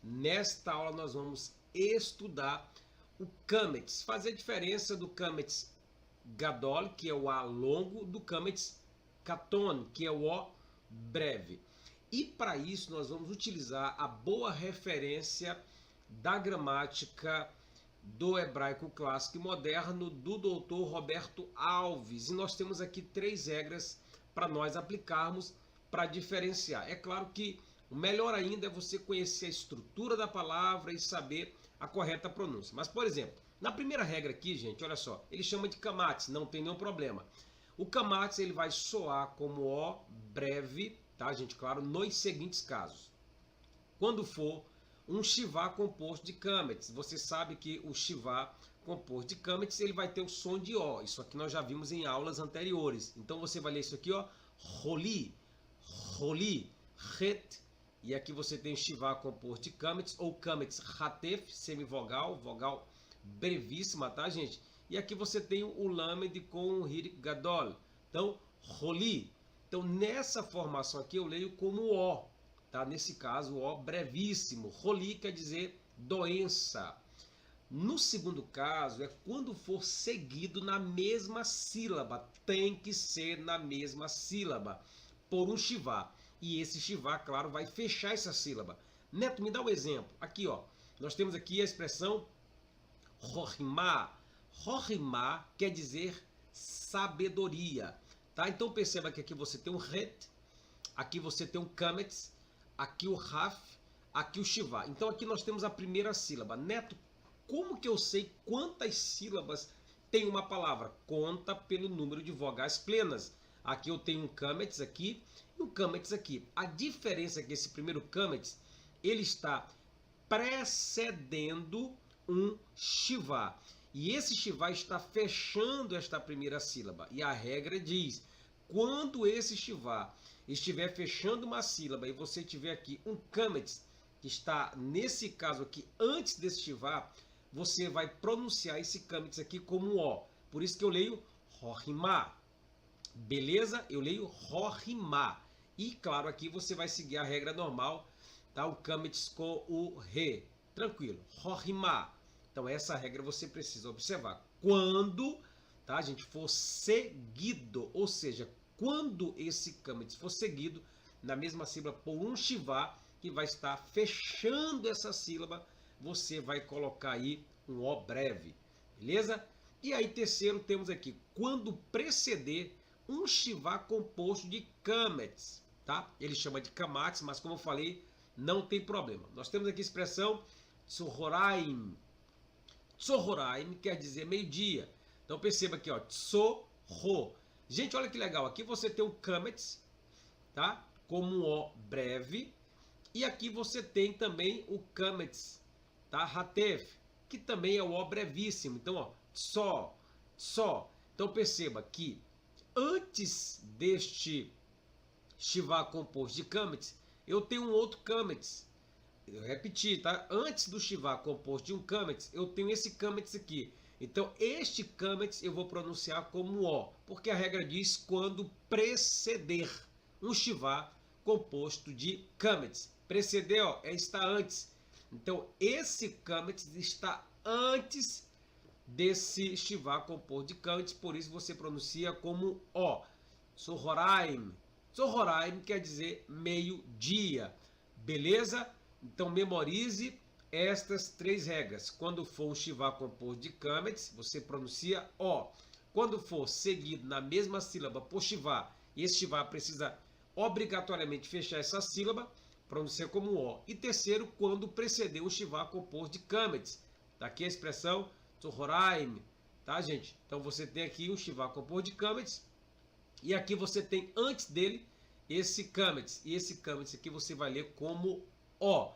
Nesta aula nós vamos estudar o Kametz, fazer a diferença do Kametz Gadol, que é o A longo, do Kametz Katon, que é o O breve. E para isso nós vamos utilizar a boa referência da gramática do hebraico clássico e moderno do Dr. Roberto Alves. E nós temos aqui 3 regras para nós aplicarmos para diferenciar. É claro que o melhor ainda é você conhecer a estrutura da palavra e saber a correta pronúncia. Mas, por exemplo, na primeira regra aqui, gente, olha só, ele chama de kamatz, não tem nenhum problema. O kamatz ele vai soar como O breve, tá, gente? Claro, nos seguintes casos. Quando for um shivá composto de kametz, você sabe que o shivá composto de kametz ele vai ter o som de O. Isso aqui nós já vimos em aulas anteriores. Então você vai ler isso aqui, ó, roli, roli, het. E aqui você tem o shivá composto de kametz ou kametz hatef, semivogal, vogal brevíssima, tá, gente? E aqui você tem o lamed com o hirik gadol. Então, roli. Então, nessa formação aqui eu leio como O, tá? Nesse caso, O brevíssimo. Roli quer dizer doença. No segundo caso, é quando for seguido na mesma sílaba. Tem que ser na mesma sílaba, por um shivá. E esse shivá, claro, vai fechar essa sílaba. Neto, me dá um exemplo. Aqui, ó, nós temos aqui a expressão rohimá. Rohimá quer dizer sabedoria, tá? Então perceba que aqui você tem um het, aqui você tem um kametz, aqui o raf, aqui o shivá. Então aqui nós temos a primeira sílaba. Neto, como que eu sei quantas sílabas tem uma palavra? Conta pelo número de vogais plenas. Aqui eu tenho um kametz aqui e um kametz aqui. A diferença é que esse primeiro kametz ele está precedendo um shivá. E esse shivá está fechando esta primeira sílaba. E a regra diz, quando esse shivá estiver fechando uma sílaba e você tiver aqui um kametz que está, nesse caso aqui, antes desse shivá, você vai pronunciar esse kametz aqui como O. Por isso que eu leio rohimá. Beleza? Eu leio rohimá. E claro, aqui você vai seguir a regra normal, tá? O kametz com o re. Tranquilo. Rohimá. Então essa regra você precisa observar. Quando, tá, gente, for seguido, ou seja, quando esse kametz for seguido na mesma sílaba por um shivá que vai estar fechando essa sílaba, você vai colocar aí um O breve. Beleza? E aí terceiro temos aqui, quando preceder um shivá composto de kametz, tá? Ele chama de kamatz, mas como eu falei, não tem problema. Nós temos aqui a expressão tsohoraim. Tsohoraim quer dizer meio-dia. Então perceba aqui, ó, tsoho. Gente, olha que legal. Aqui você tem o kametz, tá? Como um O breve. E aqui você tem também o kametz, tá? Hatef, que também é o O brevíssimo. Então, ó, tso, tso. Então perceba que antes deste shivá composto de kametz, eu tenho um outro kametz. Eu repeti, tá? Antes do shivá composto de um kametz, eu tenho esse kametz aqui. Então, este kametz eu vou pronunciar como O, porque a regra diz quando preceder um shivá composto de kametz. Preceder, ó, é estar antes. Então, esse kametz está antes desse shivá composto de kametz, por isso você pronuncia como O. Tsohoraim. Tsohoraim quer dizer meio-dia. Beleza? Então memorize estas 3 regras. Quando for um shivá composto de kametz, você pronuncia O. Quando for seguido na mesma sílaba por shivá, e esse shivá precisa obrigatoriamente fechar essa sílaba, pronuncia como O. E terceiro, quando preceder o shivá composto de kametz. Tá aqui a expressão tsohoraim, tá, gente? Então você tem aqui um shivá composto de kametz e aqui você tem antes dele esse kametz. E esse kametz aqui você vai ler como O.